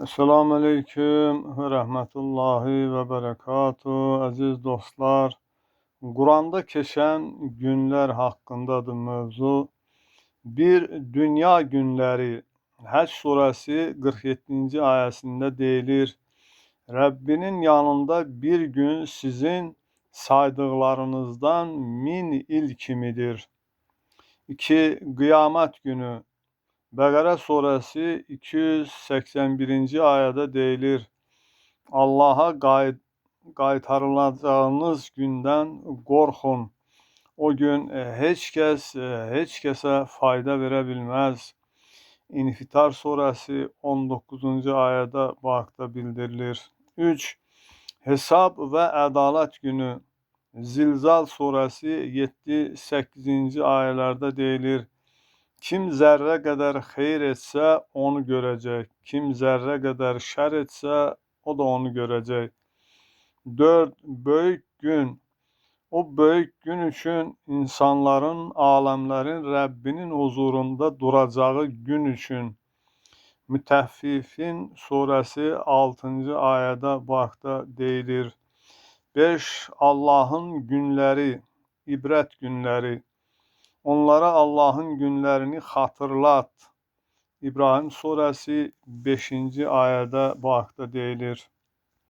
Esselamu Aleyküm ve Rahmetullahi ve Berekatuhu. Aziz dostlar, Kur'an'da keçen günler hakkındadır mövzu. Bir dünya günleri, Həc suresi 47. ayəsində deyilir. Rabbinin yanında bir gün sizin saydıklarınızdan 1000 il kimidir. 2. Kıyamet günü. Bəqərə suresi 281. ayədə deyilir. Allah'a qaytarılacağınız gündən qorxun. O gün heç kəsə fayda verə bilməz. İnfitar suresi 19. ayədə bu haqda bildirilir. 3. Hesab və ədalət günü. Zilzal suresi 7-8. ayələrdə deyilir. Kim zərrə qədər xeyir etsə onu görəcək. Kim zərrə qədər şər etsə o da onu görəcək. 4. Böyük gün. O böyük gün üçün insanların, aləmlərin Rəbbinin huzurunda duracağı gün üçün. Mütəffifin suresi 6. ayədə bu haqda deyilir. 5. Allahın günləri, ibrət günləri. Onlara Allah'ın günlerini hatırlat. İbrahim suresi 5. ayədə bu haqda deyilir.